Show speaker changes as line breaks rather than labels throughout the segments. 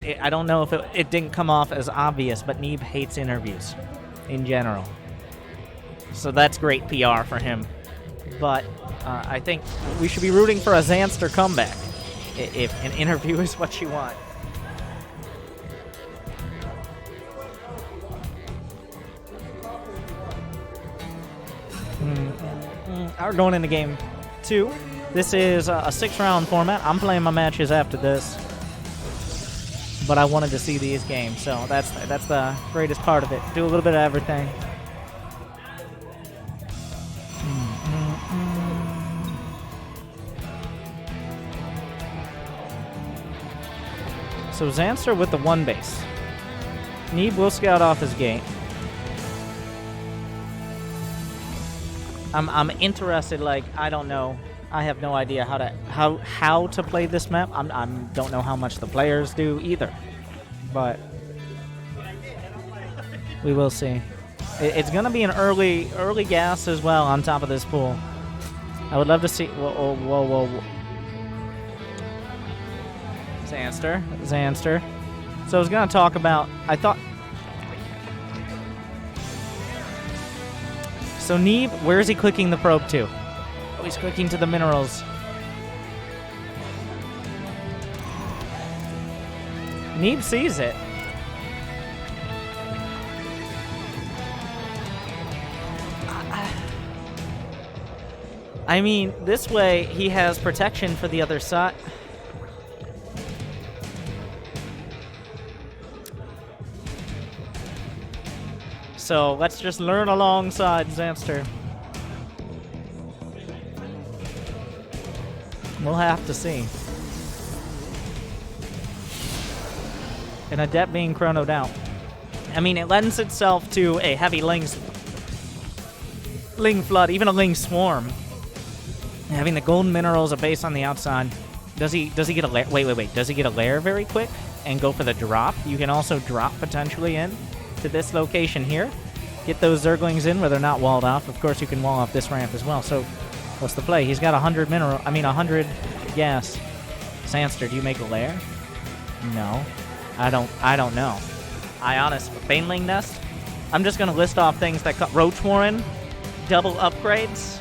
I don't know if it didn't come off as obvious, but Neeb hates interviews in general. So that's great PR for him. But I think we should be rooting for a Zanster comeback if an interview is what you want. We're going into game 2. This is a 6-round format. I'm playing my matches after this, but I wanted to see these games, so that's the greatest part of it. Do a little bit of everything. So Zanster with the 1 base. Neeb will scout off his gate. I'm interested. Like, I don't know. I have no idea how to play this map. I don't know how much the players do either, but we will see. It's gonna be an early gas as well on top of this pool. I would love to see. Whoa. Zanster. So I was gonna talk about. So Neeb, where is he clicking the probe to? Oh, he's clicking to the minerals. Neeb sees it. I mean, this way he has protection for the other side. So let's just learn alongside Zanster. We'll have to see. An Adept being chronoed out. I mean, it lends itself to a heavy Ling flood, even a Ling swarm. Having the golden minerals, a base on the outside. Does he get a lair? Wait. Does he get a lair very quick and go for the drop? You can also drop potentially in to this location here. Get those Zerglings in where they're not walled off. Of course, you can wall off this ramp as well. So, what's the play? He's got 100 gas. Zanster, do you make a lair? No. I don't know. Baneling Nest? I'm just gonna list off things that cut Roach Warren, double upgrades.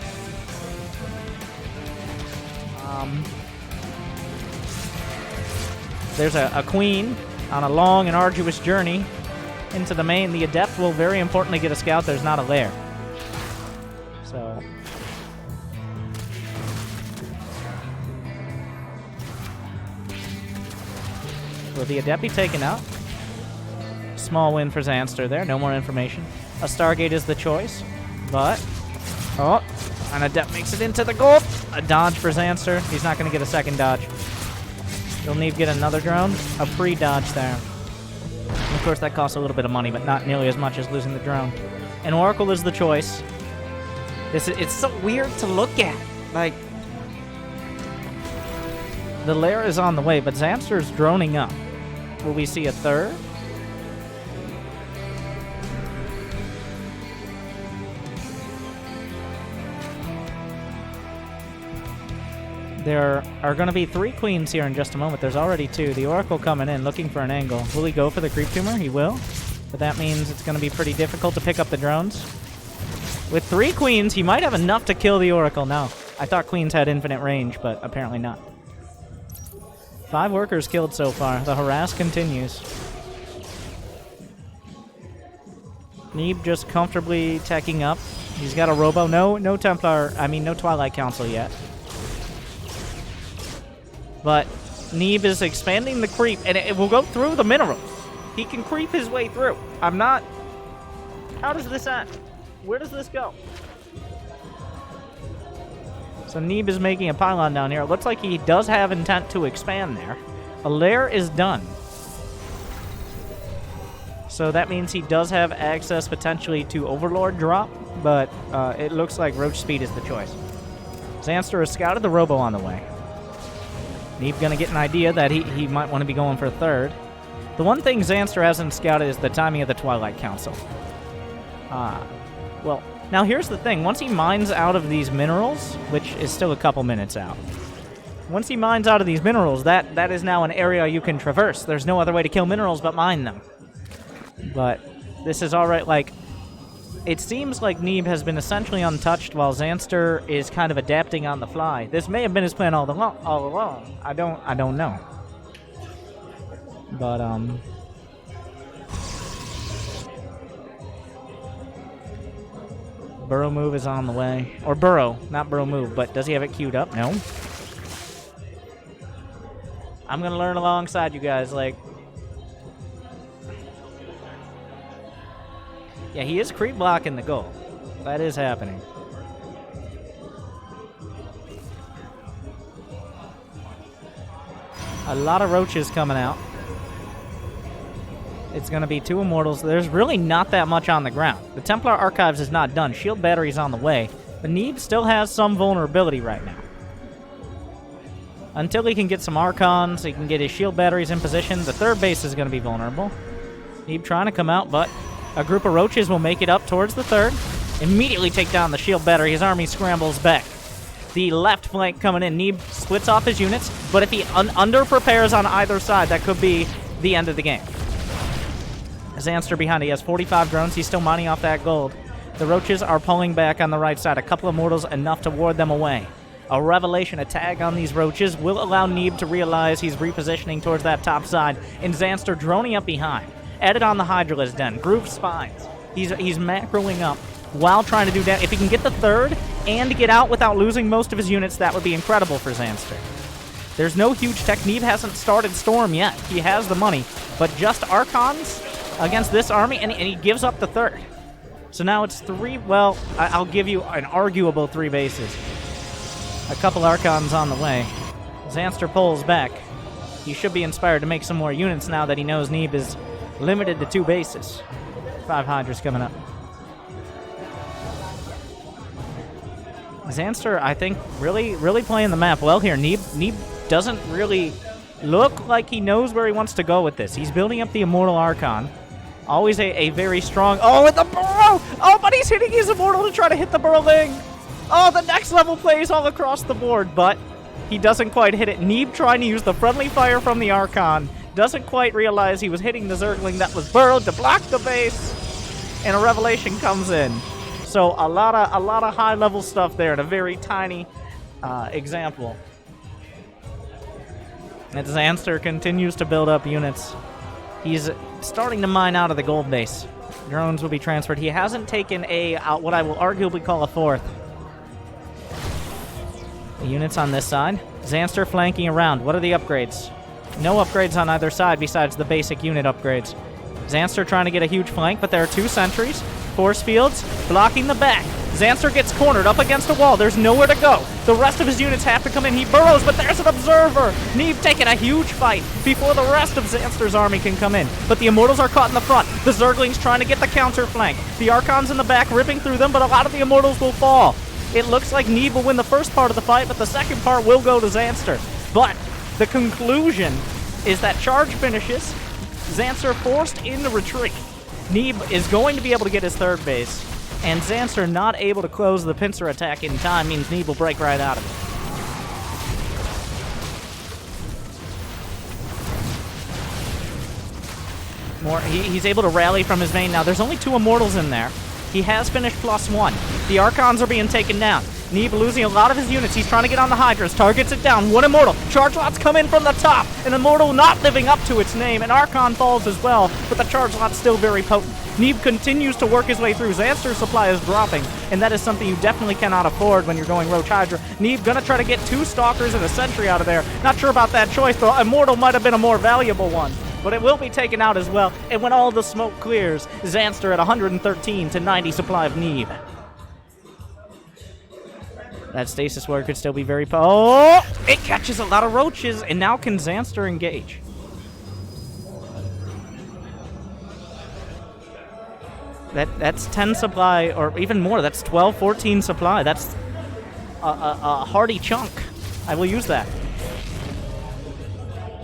There's a queen on a long and arduous journey into the main. The Adept will very importantly get a scout. There's not a lair. So will the Adept be taken out? Small win for Zanster there. No more information. A Stargate is the choice, but an Adept makes it into the goal. A dodge for Zanster. He's not going to get a second dodge. He'll need to get another drone. A free dodge there. And of course, that costs a little bit of money, but not nearly as much as losing the drone. And Oracle is the choice. It's so weird to look at. Like, the lair is on the way, but Zanster's droning up. Will we see a third? There are going to be 3 queens here in just a moment. There's already 2. The Oracle coming in, looking for an angle. Will he go for the creep tumor? He will. But that means it's going to be pretty difficult to pick up the drones. With 3 queens, he might have enough to kill the Oracle. No, I thought queens had infinite range, but apparently not. 5 workers killed so far. The harass continues. Neeb just comfortably teching up. He's got a robo. No Templar. I mean, no Twilight Council yet. But Neeb is expanding the creep, and it will go through the minerals. He can creep his way through. I'm not... How does this end? Where does this go? So Neeb is making a pylon down here. It looks like he does have intent to expand there. A lair is done. So that means he does have access potentially to Overlord drop, but it looks like Roach Speed is the choice. Zanster has scouted the robo on the way. Neeb gonna get an idea that he might want to be going for a third. The one thing Zanster hasn't scouted is the timing of the Twilight Council. Well, now here's the thing. Once he mines out of these minerals, which is still a couple minutes out, Once he mines out of these minerals, that is now an area you can traverse. There's no other way to kill minerals but mine them. But this is alright, like, it seems like Neeb has been essentially untouched while Zanster is kind of adapting on the fly. This may have been his plan all along. I don't know. But, Burrow move is on the way. Or Burrow, not Burrow move, but does he have it queued up? No. I'm gonna learn alongside you guys, like... Yeah, he is creep blocking the goal. That is happening. A lot of roaches coming out. It's going to be 2 immortals. There's really not that much on the ground. The Templar Archives is not done. Shield battery's on the way. But Neeb still has some vulnerability right now. Until he can get some Archons, he can get his shield batteries in position, the third base is going to be vulnerable. Neeb trying to come out, but a group of roaches will make it up towards the third. Immediately take down the shield battery. His army scrambles back. The left flank coming in. Neeb splits off his units, but if he under-prepares on either side, that could be the end of the game. Zanster behind. He has 45 drones. He's still mining off that gold. The roaches are pulling back on the right side. A couple of mortals, enough to ward them away. A revelation, a tag on these roaches will allow Neeb to realize he's repositioning towards that top side. And Zanster droning up behind. Added on the Hydralisk Den. Groove spines. He's macroing up while trying to do that. If he can get the third and get out without losing most of his units, that would be incredible for Zanster. There's no huge tech. Neeb hasn't started Storm yet. He has the money. But just Archons against this army, and he gives up the third. So now it's 3, well, I'll give you an arguable 3 bases. A couple Archons on the way. Zanster pulls back. He should be inspired to make some more units now that he knows Neeb is limited to 2 bases. 5 Hydras coming up. Zanster, I think, really playing the map well here. Neeb doesn't really look like he knows where he wants to go with this. He's building up the Immortal Archon. Always a very strong... Oh, with the Burrow! Oh, but he's hitting his Immortal to try to hit the Burrowling! Oh, the next level plays all across the board, but he doesn't quite hit it. Neeb trying to use the friendly fire from the Archon. Doesn't quite realize he was hitting the Zergling that was burrowed to block the base. And a revelation comes in. So a lot of high-level stuff there in a very tiny example. And Zanster continues to build up units. He's starting to mine out of the gold base. Drones will be transferred. He hasn't taken what I will arguably call a 4th. The units on this side. Zanster flanking around. What are the upgrades? No upgrades on either side besides the basic unit upgrades. Zanster trying to get a huge flank, but there are 2 sentries. Force fields blocking the back. Zanster gets cornered up against a wall. There's nowhere to go. The rest of his units have to come in. He burrows, but there's an observer. Neeb taking a huge fight before the rest of Zanster's army can come in. But the Immortals are caught in the front. The Zerglings trying to get the counter flank. The Archons in the back ripping through them, but a lot of the Immortals will fall. It looks like Neeb will win the first part of the fight, but the second part will go to Zanster. But the conclusion is that charge finishes. Zanster forced into retreat. Neeb is going to be able to get his third base. And Zanster not able to close the pincer attack in time means Neeb will break right out of it. He's able to rally from his main now. There's only 2 Immortals in there. He has finished +1. The Archons are being taken down. Neeb losing a lot of his units. He's trying to get on the Hydras. Targets it down. 1 Immortal. Charge lots come in from the top. An Immortal not living up to its name. An Archon falls as well, but the charge lot's still very potent. Neeb continues to work his way through. Zanster's supply is dropping, and that is something you definitely cannot afford when you're going Roach Hydra. Neeb gonna try to get 2 Stalkers and a Sentry out of there. Not sure about that choice, though. Immortal might have been a more valuable one. But it will be taken out as well. And when all the smoke clears, Zanster at 113 to 90 supply of Neeb. That Stasis Ward could still be very... Oh! It catches a lot of roaches, and now can Zanster engage? That's 10 supply, or even more. That's 12, 14 supply. That's a hearty chunk. I will use that.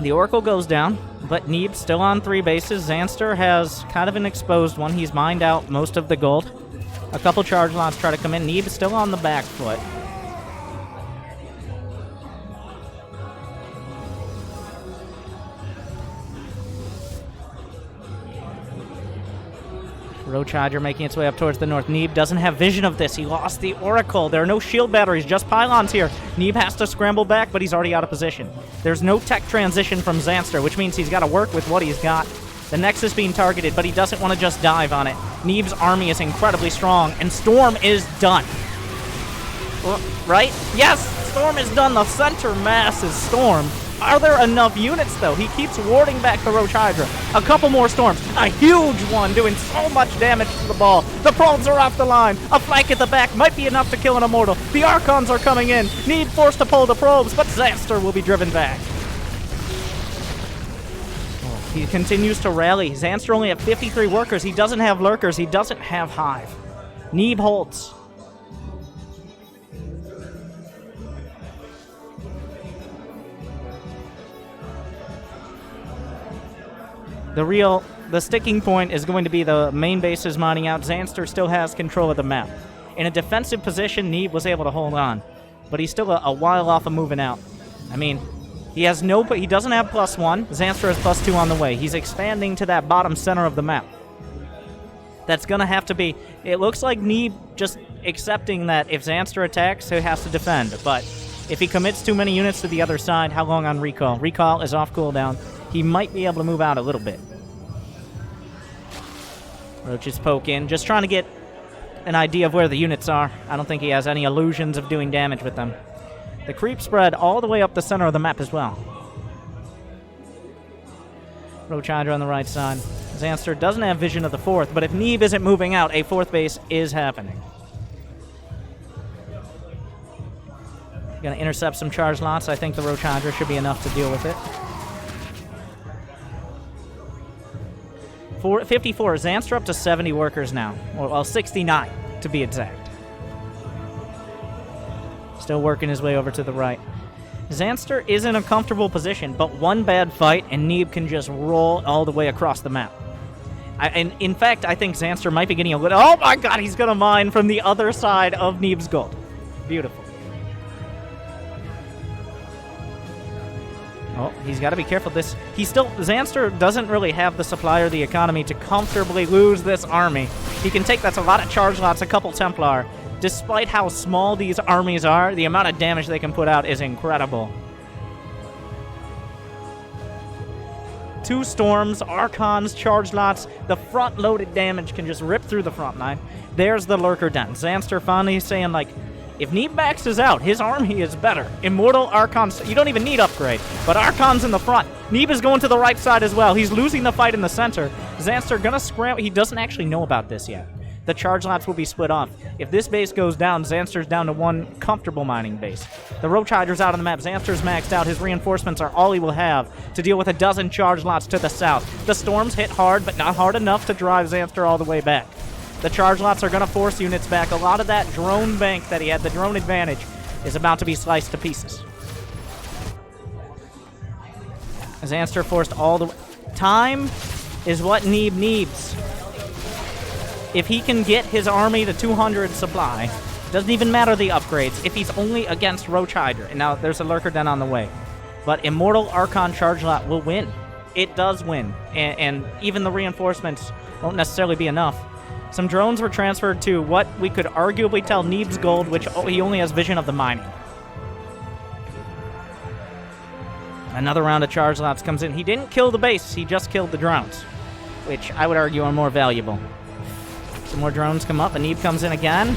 The Oracle goes down, but Neeb still on 3 bases. Zanster has kind of an exposed one. He's mined out most of the gold. A couple charge lots try to come in. Neeb still on the back foot. Roach Hydra making its way up towards the north. Neeb doesn't have vision of this. He lost the Oracle. There are no shield batteries, just pylons here. Neeb has to scramble back, but he's already out of position. There's no tech transition from Zanster, which means he's got to work with what he's got. The Nexus being targeted, but he doesn't want to just dive on it. Neeb's army is incredibly strong, and Storm is done. Right? Yes, Storm is done. The center mass is Storm. Are there enough units, though? He keeps warding back the Roach Hydra. A couple more Storms. A huge one doing so much damage to the ball. The probes are off the line. A flank at the back might be enough to kill an Immortal. The Archons are coming in. Neeb forced to pull the probes, but Zanster will be driven back. He continues to rally. Zanster only have 53 workers. He doesn't have lurkers. He doesn't have Hive. Neeb holds. The sticking point is going to be the main bases mining out. Zanster still has control of the map. In a defensive position, Neeb was able to hold on, but he's still a while off of moving out. I mean, he doesn't have +1. Zanster has +2 on the way. He's expanding to that bottom center of the map. That's going to have to be... It looks like Neeb just accepting that if Zanster attacks, he has to defend. But if he commits too many units to the other side, how long on recall? Recall is off cooldown. He might be able to move out a little bit. Roaches poke in, just trying to get an idea of where the units are. I don't think he has any illusions of doing damage with them. The creep spread all the way up the center of the map as well. Roach Hydra on the right side. Zanster doesn't have vision of the fourth, but if Neeb isn't moving out, a fourth base is happening. Gonna intercept some charge lots. I think the Roach Hydra should be enough to deal with it. 54. Zanster up to 70 workers now. Well, 69 to be exact. Still working his way over to the right. Zanster is in a comfortable position, but one bad fight and Neeb can just roll all the way across the map. And in fact, I think Zanster might be getting a little... Oh my god, he's going to mine from the other side of Neeb's gold. Beautiful. Oh, he's got to be careful. Zanster doesn't really have the supply or the economy to comfortably lose this army. He can take, that's a lot of charge lots, a couple Templar. Despite how small these armies are, the amount of damage they can put out is incredible. 2 Storms, Archons, charge lots. The front-loaded damage can just rip through the front line. There's the Lurker Den. Zanster finally saying, like, if Neeb maxes out, his army is better. Immortal, Archons, you don't even need upgrade, but Archons in the front. Neeb is going to the right side as well. He's losing the fight in the center. Zanster gonna scramble. He doesn't actually know about this yet. The charge lots will be split off. If this base goes down, Zanster's down to one comfortable mining base. The Roach Hydra's out on the map. Zanster's maxed out. His reinforcements are all he will have to deal with a dozen charge lots to the south. The Storms hit hard, but not hard enough to drive Zanster all the way back. The charge lots are going to force units back. A lot of that drone bank that he had, the drone advantage, is about to be sliced to pieces. Zanster forced all the... Time is what Neeb needs. If he can get his army to 200 supply, doesn't even matter the upgrades, if he's only against Roach Hydra. And now there's a Lurker Den on the way. But Immortal Archon charge lot will win. It does win. And even the reinforcements won't necessarily be enough. Some drones were transferred to what we could arguably tell Neeb's gold, which he only has vision of the mining. Another round of charge lots comes in. He didn't kill the base, he just killed the drones, which I would argue are more valuable. Some more drones come up, and Neeb comes in again.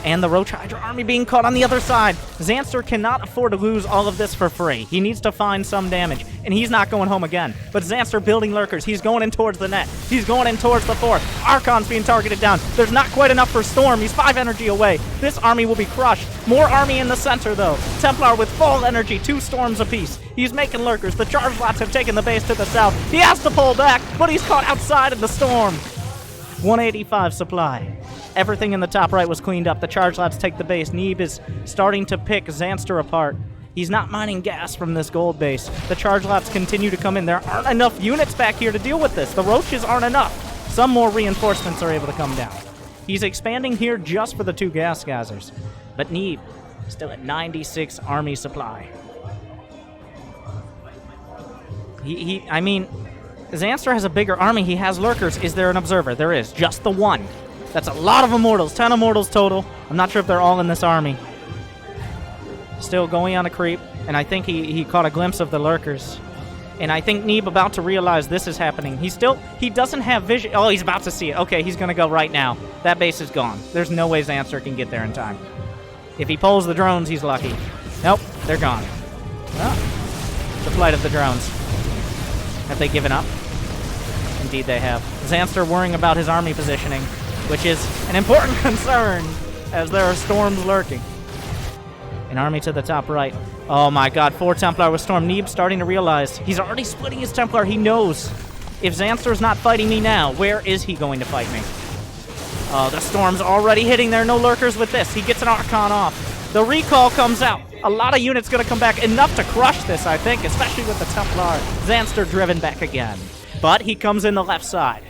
And the Roach Hydra army being caught on the other side. Zanster cannot afford to lose all of this for free. He needs to find some damage, and he's not going home again. But Zanster building lurkers. He's going in towards the net. He's going in towards the fort. Archon's being targeted down. There's not quite enough for Storm. He's 5 energy away. This army will be crushed. More army in the center, though. Templar with full energy, 2 Storms apiece. He's making lurkers. The charge lots have taken the base to the south. He has to pull back, but he's caught outside of the Storm. 185 supply. Everything in the top right was cleaned up. The charge lots take the base. Neeb is starting to pick Zanster apart. He's not mining gas from this gold base. The charge lots continue to come in. There aren't enough units back here to deal with this. The roaches aren't enough. Some more reinforcements are able to come down. He's expanding here just for the 2 gas geysers. But Neeb still at 96 army supply. I mean, Zanster has a bigger army. He has lurkers. Is there an observer? There is. Just the one. That's a lot of immortals. 10 immortals total. I'm not sure if they're all in this army. Still going on a creep. And I think he caught a glimpse of the lurkers. And I think Neeb about to realize this is happening. He doesn't have vision. Oh, he's about to see it. Okay, he's going to go right now. That base is gone. There's no way Zanster can get there in time. If he pulls the drones, he's lucky. Nope, they're gone. Oh, the flight of the drones. Have they given up? Indeed they have. Zanster worrying about his army positioning, which is an important concern as there are storms lurking. An army to the top right. Oh my god, 4 Templar with Storm. Neeb starting to realize he's already splitting his Templar. He knows if Zanster's not fighting me now, where is he going to fight me? Oh, the Storm's already hitting there. No lurkers with this. He gets an Archon off. The recall comes out. A lot of units going to come back. Enough to crush this, I think, especially with the Templar. Zanster driven back again. But he comes in the left side.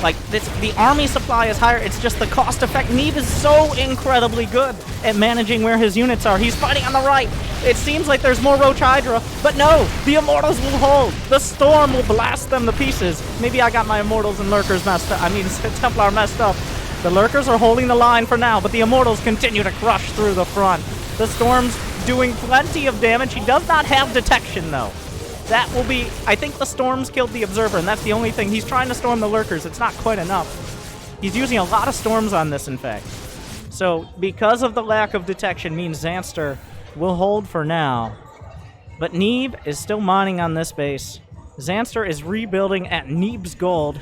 Like, the army supply is higher. It's just the cost effect. Neeb is so incredibly good at managing where his units are. He's fighting on the right. It seems like there's more Roach Hydra, but no, the Immortals will hold. The Storm will blast them to pieces. Maybe I got my Immortals and Lurkers messed up. I mean, Templar messed up. The Lurkers are holding the line for now, but the Immortals continue to crush through the front. The Storm's doing plenty of damage. He does not have detection, though. That will be... I think the Storms killed the Observer, and that's the only thing. He's trying to storm the Lurkers. It's not quite enough. He's using a lot of Storms on this, in fact. So, because of the lack of detection, means Zanster will hold for now. But Neeb is still mining on this base. Zanster is rebuilding at Neeb's gold.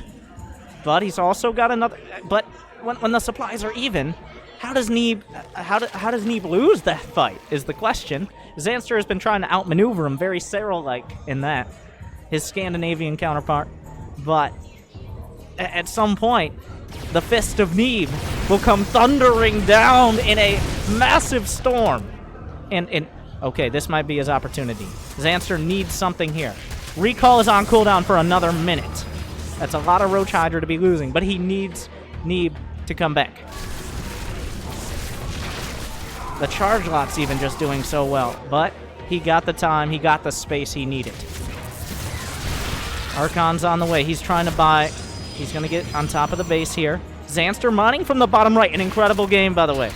But he's also got another... But when the supplies are even... How does Neeb lose that fight, is the question. Zanster has been trying to outmaneuver him, very Cyril-like in that, his Scandinavian counterpart. But at some point, the fist of Neeb will come thundering down in a massive storm. And okay, this might be his opportunity. Zanster needs something here. Recall is on cooldown for another minute. That's a lot of Roach Hydra to be losing, but he needs Neeb to come back. The charge lot's even just doing so well, but he got the time, he got the space he needed. Archon's on the way. He's trying to buy. He's going to get on top of the base here. Zanster mining from the bottom right. An incredible game, by the way.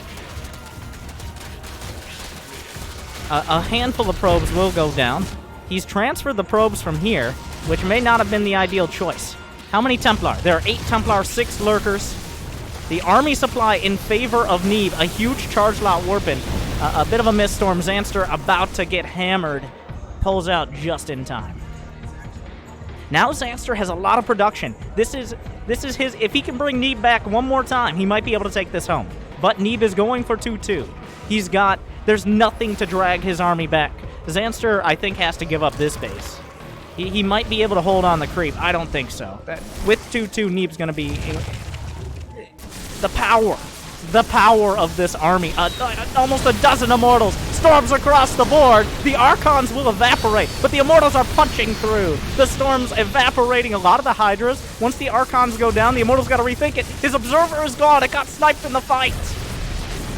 A handful of probes will go down. He's transferred the probes from here, which may not have been the ideal choice. How many Templar? There are 8 Templar, 6 Lurkers. The army supply in favor of Neeb. A huge charge lot warping. A bit of a miss storm. Zanster about to get hammered. Pulls out just in time. Now Zanster has a lot of production. This is his... If he can bring Neeb back one more time, he might be able to take this home. But Neeb is going for 2-2. He's got... There's nothing to drag his army back. Zanster, I think, has to give up this base. He might be able to hold on the creep. I don't think so. With 2-2, Neeb's going to be... The power of this army. Almost a dozen Immortals. Storms across the board. The Archons will evaporate, but the Immortals are punching through. The Storm's evaporating a lot of the Hydras. Once the Archons go down, the Immortals got to rethink it. His Observer is gone. It got sniped in the fight.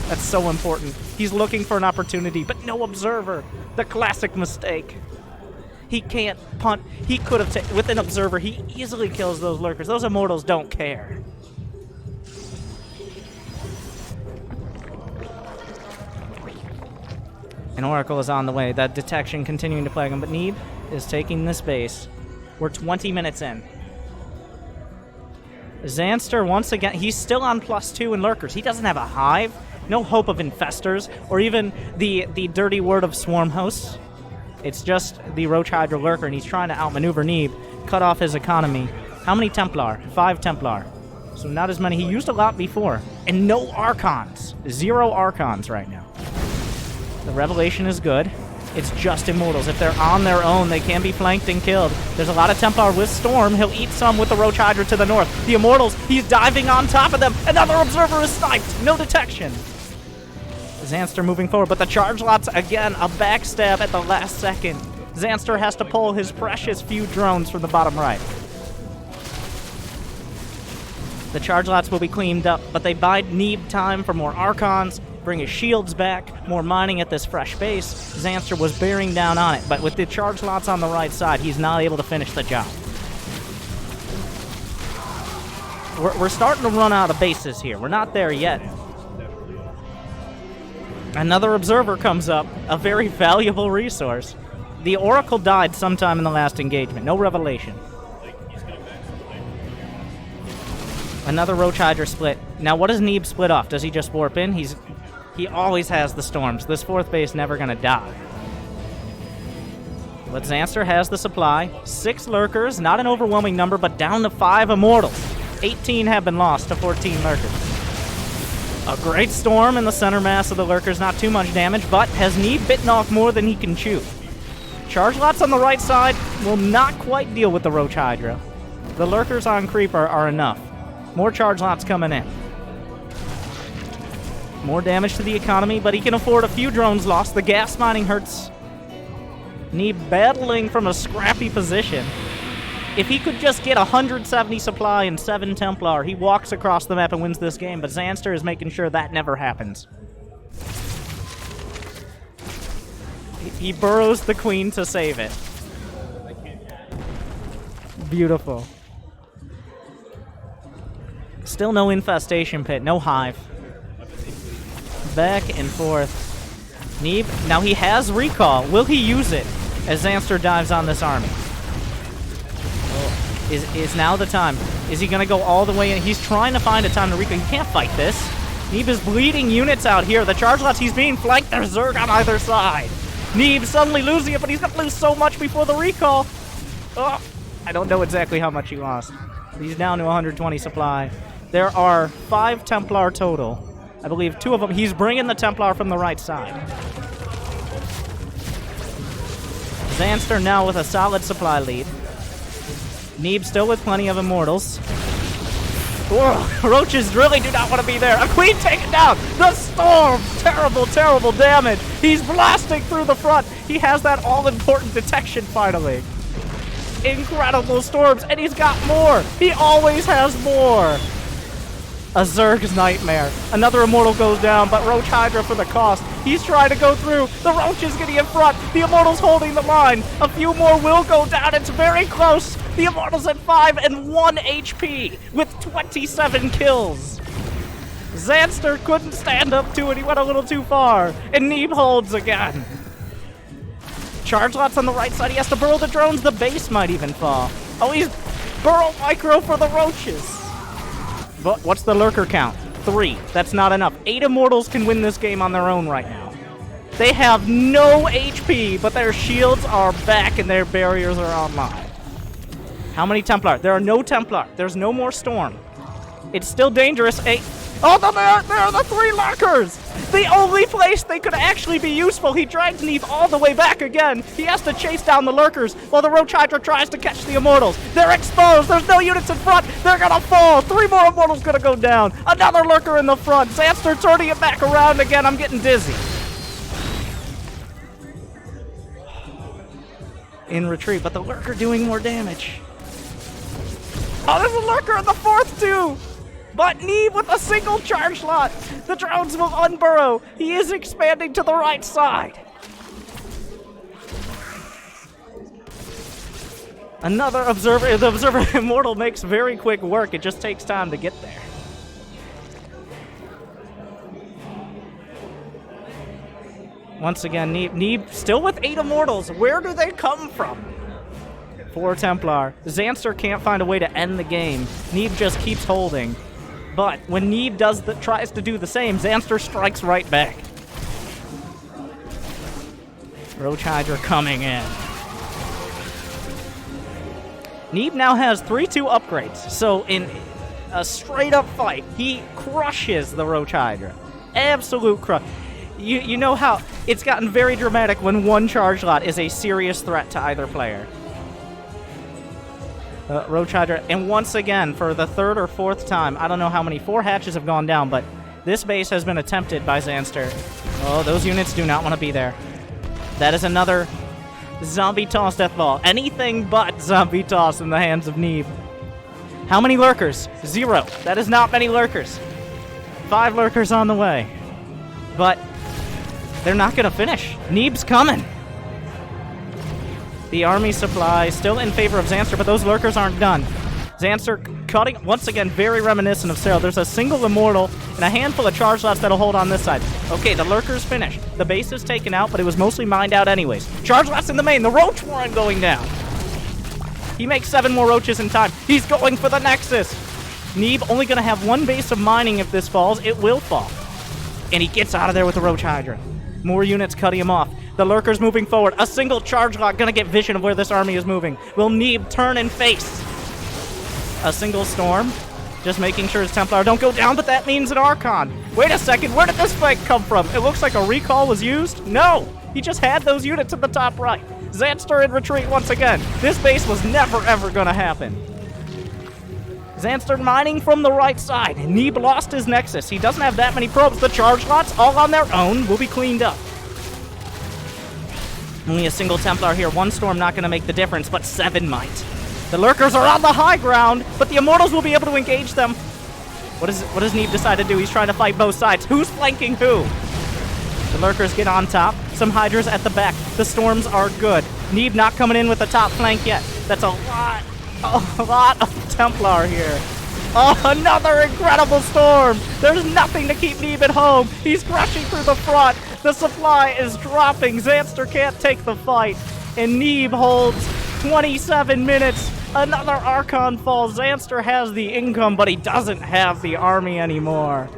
That's so important. He's looking for an opportunity, but no Observer. The classic mistake. He can't punt. He could have taken... With an Observer, he easily kills those Lurkers. Those Immortals don't care. An Oracle is on the way. That detection continuing to plague him, but Neeb is taking this base. We're 20 minutes in. Zanster, once again, he's still on +2 in Lurkers. He doesn't have a hive, no hope of infestors, or even the dirty word of swarm hosts. It's just the Roach Hydra Lurker, and he's trying to outmaneuver Neeb, cut off his economy. How many Templar? 5 Templar. So not as many. He used a lot before. And no Archons. 0 Archons right now. The Revelation is good. It's just Immortals. If they're on their own, they can be flanked and killed. There's a lot of Templar with Storm. He'll eat some with the Roach Hydra to the north. The Immortals, he's diving on top of them. Another Observer is sniped. No detection. Zanster moving forward, but the charge lots, again, a backstab at the last second. Zanster has to pull his precious few drones from the bottom right. The charge lots will be cleaned up, but they buy Neeb time for more Archons bring his shields back, more mining at this fresh base. Zanster was bearing down on it, but with the charge lots on the right side, he's not able to finish the job. We're starting to run out of bases here. We're not there yet. Another observer comes up, a very valuable resource. The Oracle died sometime in the last engagement. No revelation. Another Roach Hydra split. Now, what does Neeb split off? Does he just warp in? He always has the storms. This fourth base never gonna die. But Zanster has the supply. 6 lurkers, not an overwhelming number, but down to 5 immortals. 18 have been lost to 14 lurkers. A great storm in the center mass of the lurkers, not too much damage, but has Neeb bitten off more than he can chew. Charge lots on the right side will not quite deal with the Roach Hydra. The lurkers on Creeper are enough. More charge lots coming in. More damage to the economy, but he can afford a few drones lost. The gas mining hurts. Neeb battling from a scrappy position. If he could just get 170 supply and 7 Templar, he walks across the map and wins this game, but Zanster is making sure that never happens. He burrows the queen to save it. Beautiful. Still no infestation pit, no hive. Back and forth. Neeb, now he has recall. Will he use it as Zanster dives on this army? Is now the time. Is he going to go all the way in? He's trying to find a time to recall. He can't fight this. Neeb is bleeding units out here. The charge lots, he's being flanked. There's Zerg on either side. Neeb suddenly losing it, but he's going to lose so much before the recall. Oh, I don't know exactly how much he lost. He's down to 120 supply. There are 5 Templar total. I believe 2 of them. He's bringing the Templar from the right side. Zanster now with a solid supply lead. Neeb still with plenty of immortals. Whoa, Roaches really do not want to be there. A queen taken down. The storm. Terrible, terrible damage. He's blasting through the front. He has that all-important detection finally. Incredible storms, and he's got more. He always has more. A Zerg's nightmare. Another immortal goes down, but Roach Hydra for the cost. He's trying to go through. The Roach is getting in front. The immortal's holding the line. A few more will go down. It's very close. The immortal's at 5 and 1 HP with 27 kills. Zanster couldn't stand up to it. He went a little too far. And Neeb holds again. Charge lots on the right side. He has to burrow the drones. The base might even fall. Oh, he's burrow micro for the Roaches. But what's the lurker count? 3. That's not enough. 8 immortals can win this game on their own right now. They have no HP, but their shields are back and their barriers are online. How many Templar? There are no Templar. There's no more storm. It's still dangerous. 8. Oh, there are the 3 lurkers! The only place they could actually be useful. He drags Neeb all the way back again. He has to chase down the lurkers while the Roach Hydra tries to catch the immortals. They're exposed. There's no units in front. They're gonna fall. 3 more immortals gonna go down. Another lurker in the front. Zanster turning it back around again. I'm getting dizzy. In retreat, but the lurker doing more damage. Oh, there's a lurker in the 4th too. But Neeb with a single charge lot. The drones will unburrow. He is expanding to the right side. Another observer. The observer immortal makes very quick work. It just takes time to get there. Once again, Neeb still with 8 immortals. Where do they come from? 4 Templar. Zanster can't find a way to end the game. Neeb just keeps holding. But when Neeb tries to do the same, Zanster strikes right back. Roach Hydra coming in. Neeb now has 3-2 upgrades, so in a straight-up fight, he crushes the Roach Hydra. Absolute crush. You know how it's gotten very dramatic when 1 charge lot is a serious threat to either player. Roach Hydra, and once again, for the 3rd or 4th time, I don't know how many, 4 hatches have gone down, but this base has been attempted by Zanster. Oh, those units do not want to be there. That is another zombie toss death ball. Anything but zombie toss in the hands of Neeb. How many lurkers? 0. That is not many lurkers. 5 lurkers on the way. but they're not going to finish. Neeb's coming. The army supply still in favor of Zanster, but those lurkers aren't done. Zanster cutting, once again, very reminiscent of Cyril. There's a single Immortal and a handful of charge lots that'll hold on this side. Okay, the lurker's finished. The base is taken out, but it was mostly mined out anyways. Charge lots in the main. The Roach Warren going down. He makes 7 more Roaches in time. He's going for the Nexus. Neeb only going to have 1 base of mining if this falls. It will fall. And he gets out of there with the Roach Hydra. More units cutting him off. The lurker's moving forward. A single charge lot gonna get vision of where this army is moving. Will Neeb turn and face? A single storm. Just making sure his Templar don't go down, but that means an Archon. Wait a second, where did this flank come from? It looks like a recall was used? No! He just had those units at the top right. Zanster in retreat once again. This base was never ever gonna happen. Zanster mining from the right side. Neeb lost his Nexus. He doesn't have that many probes. The charge lots, all on their own, will be cleaned up. Only a single Templar here. 1 storm not going to make the difference, but 7 might. The lurkers are on the high ground, but the Immortals will be able to engage them. What does Neeb decide to do? He's trying to fight both sides. Who's flanking who? The lurkers get on top. Some Hydras at the back. The storms are good. Neeb not coming in with the top flank yet. That's a lot of Templar here. Oh, another incredible storm! There's nothing to keep Neeb at home. He's crushing through the front. The supply is dropping. Zanster can't take the fight. And Neeb holds 27 minutes. Another Archon falls. Zanster has the income, but he doesn't have the army anymore.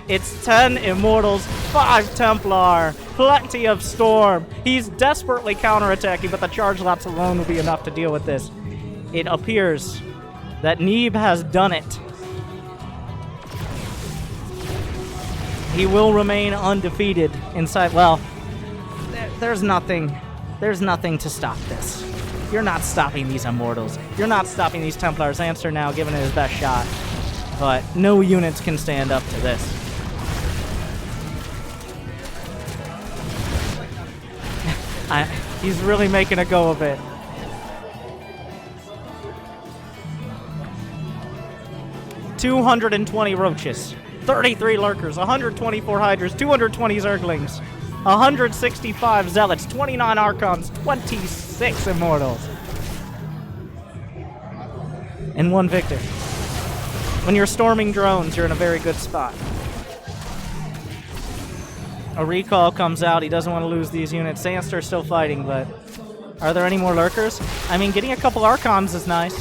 It's 10 Immortals, 5 Templar, plenty of Storm. He's desperately counterattacking, but the charge lots alone will be enough to deal with this. It appears that Neeb has done it. He will remain undefeated inside. Well, there's nothing to stop this. You're not stopping these Immortals. You're not stopping these Templars. Zanster now giving it his best shot. But no units can stand up to this. He's really making a go of it. $220 Roaches, 33 Lurkers, 124 Hydras, 220 Zerglings, 165 Zealots, 29 Archons, 26 Immortals, and 1 Victor. When you're storming drones, you're in a very good spot. A recall comes out. He doesn't want to lose these units. Zanster's still fighting, but are there any more Lurkers? I mean, getting a couple Archons is nice.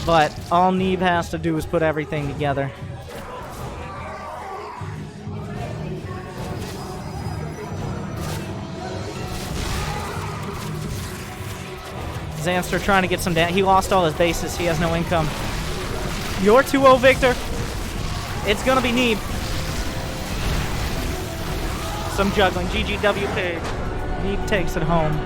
But all Neeb has to do is put everything together. Zanster trying to get some down. He lost all his bases. He has no income. You're 2-0 Victor. It's going to be Neeb. Some juggling. GGWP. Neeb takes it home.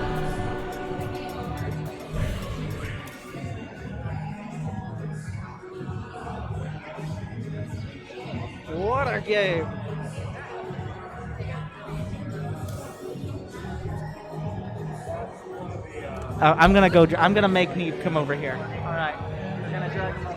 What a game. I'm gonna make Neeb come over here. All right, we're gonna drag him over.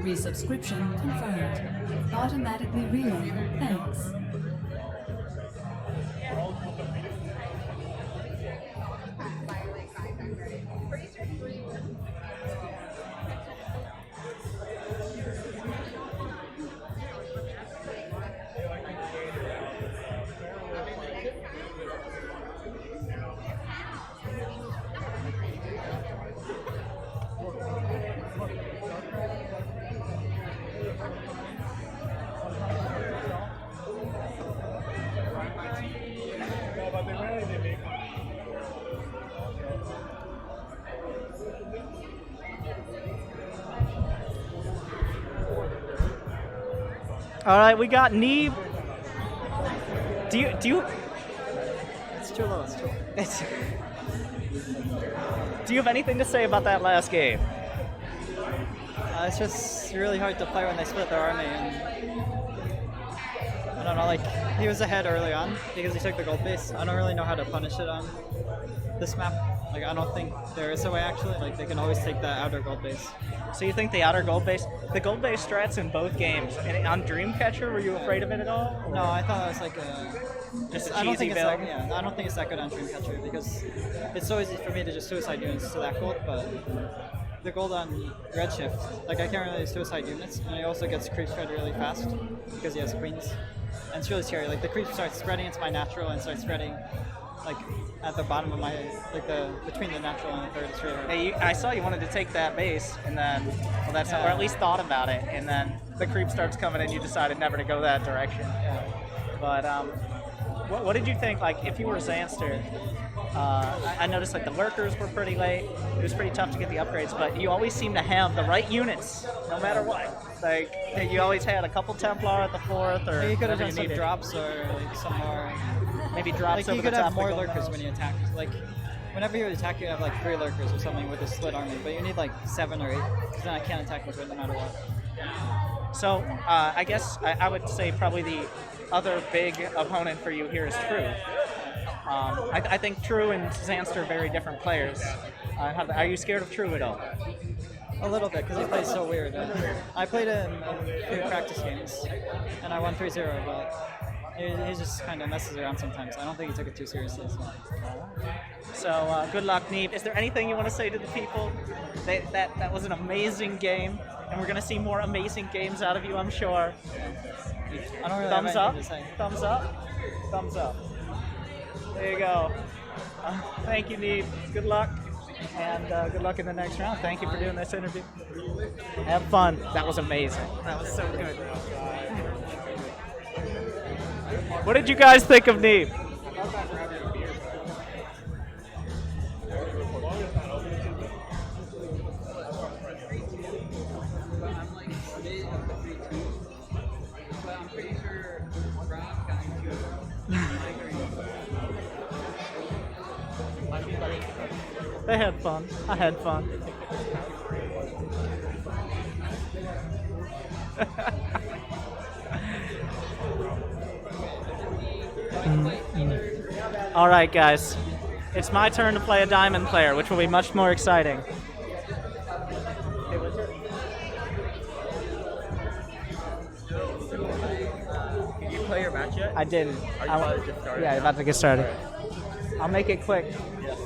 Resubscription confirmed. Automatically reload. Thanks.
All right, we got Neeb. Do you?
It's too low. It's too low.
Do you have anything to say about that last game?
It's just really hard to play when they split their army, and I don't know. Like, he was ahead early on because he took the gold base. I don't really know how to punish it on this map. Like, I don't think there is a way actually. Like, they can always take the outer gold base.
So you think the outer gold base, the gold base strats in both games, and on Dreamcatcher, were you afraid of it at all?
No, I thought it was like a
Just a
I don't
cheesy
think it's
build?
that, yeah, I don't think it's that good on Dreamcatcher because it's so easy for me to just suicide units to that gold, but the gold on Redshift, like I can't really suicide units, and he also gets creep spread really fast because he has queens, and it's really scary. Like the creep starts spreading into my natural and starts spreading like at the bottom of my between the natural and the third. It's really hard.
Hey, I saw you wanted to take that base, and then, well, that's or at least thought about it, and then the creep starts coming, and you decided never to go that direction. But what did you think? Like, if you were Zanster, I noticed like the lurkers were pretty late. It was pretty tough to get the upgrades, but you always seem to have the right units, no matter what. Like, you always had a couple Templar at the 4th, or
You could have
whatever
done
you
some
needed.
drops or like some more.
Maybe drops
Like
over
you
the
could
top
have
of the
more
gold
lurkers
medals.
when you attack. Like whenever you attack, you have like 3 lurkers or something with a split army, but you need like 7 or 8 because then I can't attack with it no matter what.
So I guess I would say probably the other big opponent for you here is True. I think True and Zanster are very different players. Are you scared of True at all?
A little bit because he plays so weird. I played him in a few practice games and I won 3-0, but he just kind of messes around sometimes. I don't think he took it too seriously.
So good luck, Neeb. Is there anything you want to say to the people? That was an amazing game, and we're going to see more amazing games out of you, I'm sure.
I don't really
Thumbs
have
up?
anything to say.
Thumbs up? Thumbs up. There you go. Thank you, Neeb. Good luck. And good luck in the next round. Thank you for doing this interview. Have fun. That was amazing. That was so good. What did you guys think of Neeb? They had fun. I had fun. All right, guys. It's my turn to play a diamond player, which will be much more exciting.
Did you play your match yet?
I didn't.
Are you about to get started?
Yeah, about to get started. I'll make it quick.
Yeah.